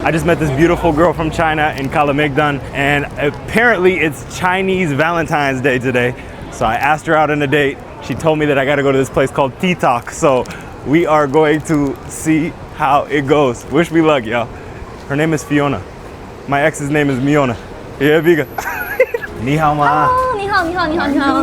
I just met this beautiful girl from China in Kalamegdan, and apparently it's Chinese Valentine's Day today. So I asked her out on a date. She told me that I gotta go to this place called T-Talk. So we are going to see how it goes. Wish me luck, y'all. Her name is Fiona. My ex's name is Miona. Yeah, Viga. Ni hao ma. Oh, 你好，你好，你好，你好。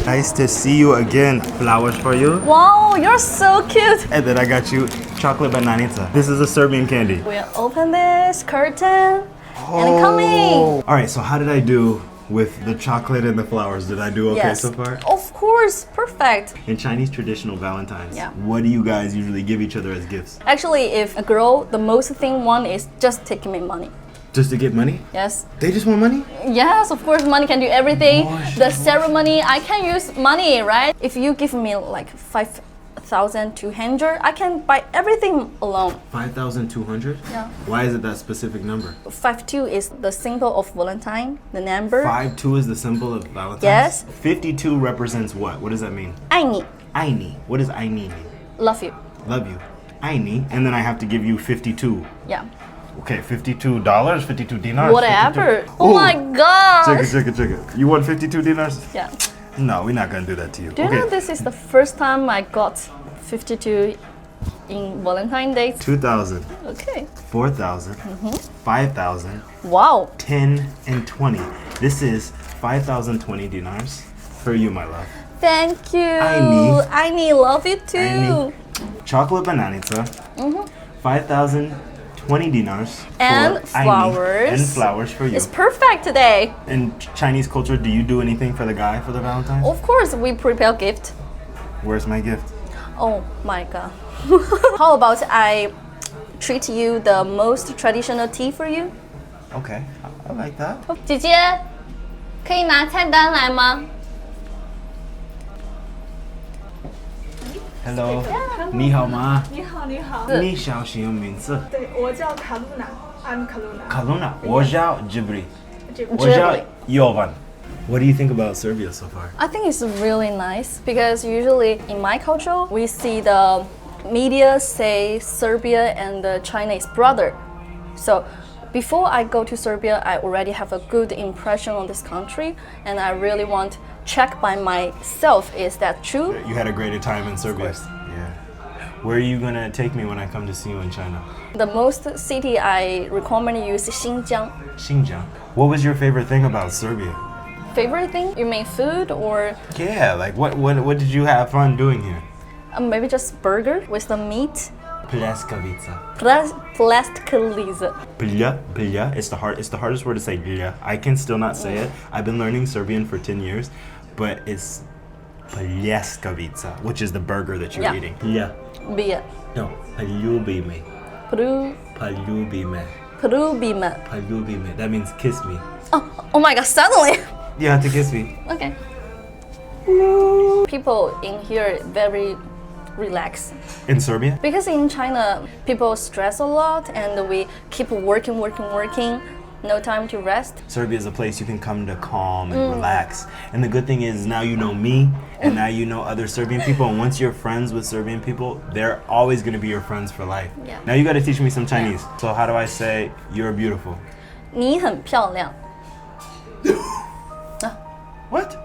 Nice to see you again. Flowers for you. Wow, you're so cute. And then I got you chocolate bananica. This is a Serbian candy. We'll open this curtain and coming. All right, so how did I do with the chocolate and the flowers? Did I do okay Yes, so far? of course, perfect. In Chinese traditional Valentines, Yeah. what do you guys usually give each other as gifts? Actually, if a girl, the most thing one is just taking me money. Just to get money? Yes. They just want money? Yes, of course, money can do everything. Gosh, The ceremony, I can use money, right? If you give me like 5,200, I can buy everything alone. 5,200? Yeah. Why is it that specific number? 52 is the symbol of Valentine, the number. 52 is the symbol of Valentine's? Yes. 52 represents what? What does that mean? 爱你, Aini. What does Aini mean? love you. Love you. Aini. And then I have to give you 52. Yeah. Okay, $52, 52 dinars. Whatever. 52. Oh my god. Check it. You want 52 dinars? Yeah. No, we're not gonna do that to you. Do you know this is the first time I got 52 in Valentine's Day? 2,000, Okay. 4,000, 5,000, Wow. 10, and 20. This is 5,020 dinars for you, my love. Thank you. I need. Love you too. Aini. Chocolate bananita, 5,020 dinars And for Aini, flowers. and flowers for you. It's perfect today. In Chinese culture, do you do anything for the guy for the Valentine's? Of course, we prepare gift. Where's my gift? Oh my god. How about I treat you the most traditional tea for you? Okay, I like that. 姐姐，可以拿菜单来吗？ Hello，你好吗？你好，你好。你叫什么名字？对，我叫卡露娜 ，I'm Kaluna。 Kaluna. 我叫 Jibri. 我 Jibri. 叫 Jovan. What do you think about Serbia so far? I think it's really nice because usually in my culture we see the media say Serbia and China is brother. So before I go to Serbia, I already have a good impression on this country, and I really want to check by myself. Is that true? You had a great time in Serbia. Yeah. Where are you gonna take me when I come to see you in China? The most city I recommend you is Xinjiang. Xinjiang. What was your favorite thing about Serbia? Favorite thing? You mean food or Yeah, like what did you have fun doing here? maybe just burger with the meat? Pleskavica. Plastkaliza. Plja. It's the hardest word to say. Plja. I can still not say it. I've been learning Serbian for 10 years, but it's Pljeskavica, which is the burger that you're Yeah. eating. Plja. Bia. No, poljubi me. Pru. Poljubi me. Prubima. Poljubi me. That means kiss me. Oh my god, suddenly! You have to kiss me. Okay. People in here very relaxed. In Serbia? Because in China, people stress a lot and we keep working. No time to rest. Serbia is a place you can come to calm and relax. And the good thing is now you know me and now you know other Serbian people. And once you're friends with Serbian people, they're always going to be your friends for life. Yeah. Now you got to teach me some Chinese. So how do I say you're beautiful? 你很漂亮. What?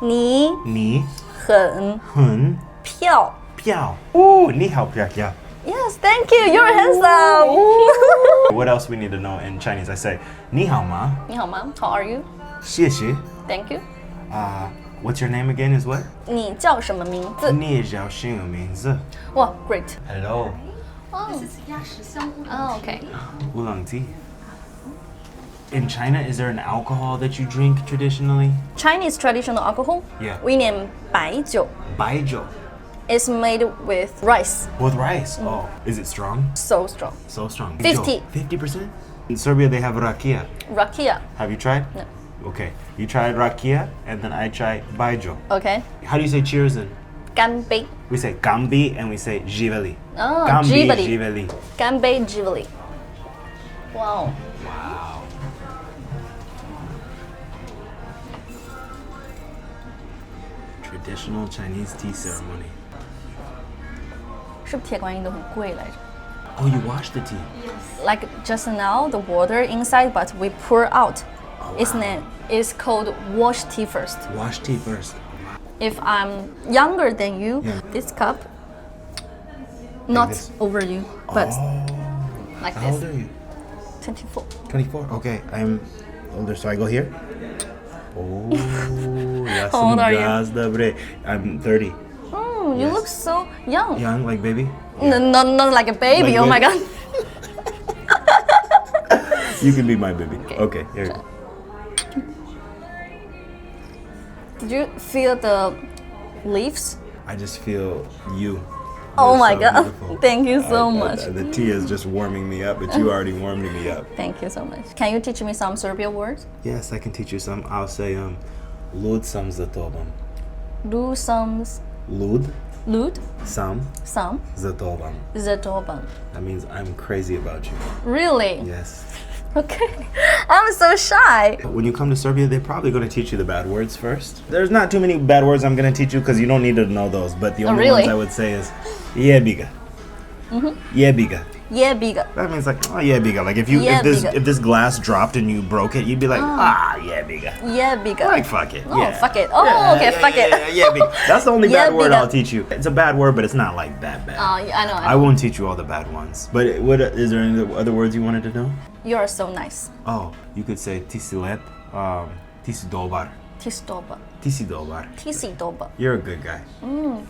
你你很很漂. 漂. Ooh, 你好漂亮. Yes, thank you. You're handsome. What else we need to know in Chinese? I say 你好吗?你好吗? How are you? 谢谢. Thank you. What's your name again is what? 你叫什么名字? 你叫什么名字? Wow, great. Hello. Oh, okay. Oolong tea. In China, is there an alcohol that you drink traditionally? Chinese traditional alcohol? Yeah. We name 白酒. Baijiu. It's made with rice. With rice. Oh. Is it strong? So strong. So strong. 50. 50%? In Serbia, they have rakia. Rakia. Have you tried? No. Okay. You tried rakia, and then I tried baijiu. Okay. How do you say cheers in? 干杯. We say gambi and we say živeli. Oh, Gambi, Jibri. živeli. 干杯 Jibri. Wow. Wow. Traditional Chinese tea ceremony. 是不是铁观音都很贵来着？ Oh, you wash the tea. Like just now, the water inside, but we pour out. Its name is called wash tea first. Wash tea first. If I'm younger than you, Yeah. this cup, not this? over you, but like How old this. are you? 24. 24. Okay, I'm older, so I go here. Oh, ya How old are you? gazda, bre. I'm 30. Oh, you Yes. look so young. Young, like baby. Not like a baby. Like Oh my baby. god. You can be my baby. Okay, here you go. Did you feel the leaves? I just feel you. Oh You're my so god. beautiful. Thank you so much. The tea is just warming me up, but you already warmed me up. Thank you so much. Can you teach me some Serbian words? Yes, I can teach you some. I'll say lud sam za tobom. Do some Lud lud, sam some za tobom. zatoban. That means I'm crazy about you. Really? Yes. Okay. I'm so shy. When you come to Serbia, they're probably going to teach you the bad words first. There's not too many bad words I'm going to teach you because you don't need to know those. But the only really? ones I would say is jebiga. Jebiga. Yeah, bigger. That means like, oh jebiga. Like if Jebiga. this glass dropped and you broke it, you'd be like, jebiga. Yeah, bigger. Like fuck it. Oh, yeah. fuck it. Oh, okay, fuck it. Jebiga. That's the only bad word Jebiga. I'll teach you. It's a bad word, but it's not like that bad. Oh, yeah, I know. I won't teach you all the bad ones. But what is there any other words you wanted to know? You are so nice. Oh, you could say tisi lep, tisi dobar. Tisi doba. Tisi dobar. Tisi doba. You're a good guy.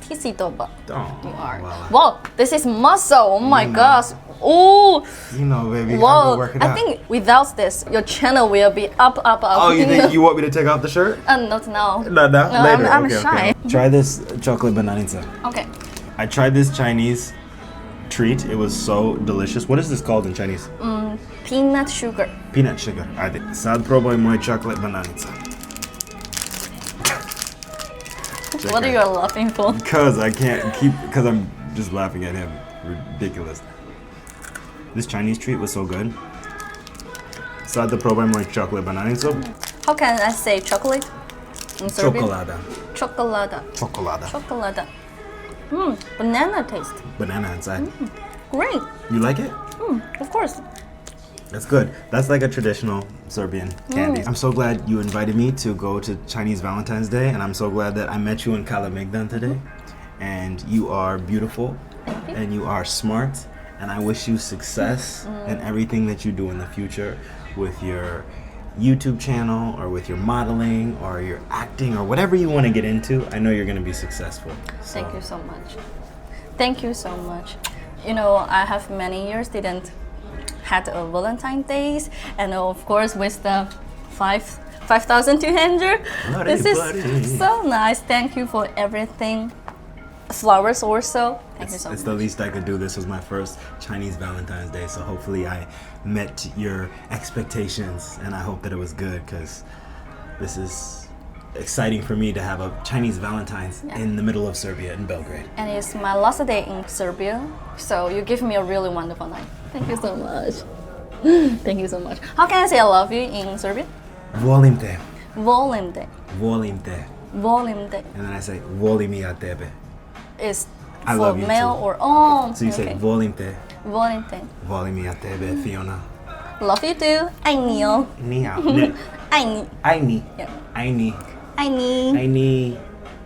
Tisi doba. Oh, You are. well, Wow, this is muscle. Oh my gosh. Oh, you know, baby. I'll go whoa. work it I out. think without this, your channel will be up. Oh, you think you want me to take off the shirt? Not now. No, No, later. I'm Okay, shy. okay. Try this chocolate bananica. Okay. I tried this Chinese treat. It was so delicious. What is this called in Chinese? Peanut sugar. Peanut sugar. Ajde, sad probaj moj chocolate bananica. What are you laughing for? Because I can't keep, because I'm just laughing at him. Ridiculous. This Chinese treat was so good. Sad probaj moj chocolate bananica. How can I say chocolate in Serbian? Chocolada. Chocolada. Chocolada. Chocolada. Banana taste. Banana inside. Great. You like it? Of course. That's good. That's like a traditional Serbian candy. I'm so glad you invited me to go to Chinese Valentine's Day, and I'm so glad that I met you in Kalemegdan today. And you are beautiful, and you are smart, and I wish you success in everything that you do in the future with your YouTube channel or with your modeling or your acting or whatever you want to get into. I know you're going to be successful. So, Thank you so much. Thank you so much. You know, I have many years didn't had a Valentine's days, and of course with the 5,200. This is so nice. Thank you for everything. Flowers also. Thank you so It's much. the least I could do. This was my first Chinese Valentine's Day, so hopefully I met your expectations, and I hope that it was good, because this is exciting for me to have a Chinese Valentine's in the middle of Serbia, in Belgrade. And it's my last day in Serbia, so you give me a really wonderful night. Thank you so much. Thank you so much. How can I say I love you in Serbian? Volim te, Volim te. volim te. Volim te And then I say, volim ja tebe. is I for love you male too. or oh. So you say, okay. volim te, Volim te. volim ja tebe, Fiona. Love you too. 爱你哦。 Ni hao. 爱你。 Ai ni. Yeah. Ai ni. 爱你。 Ai ni.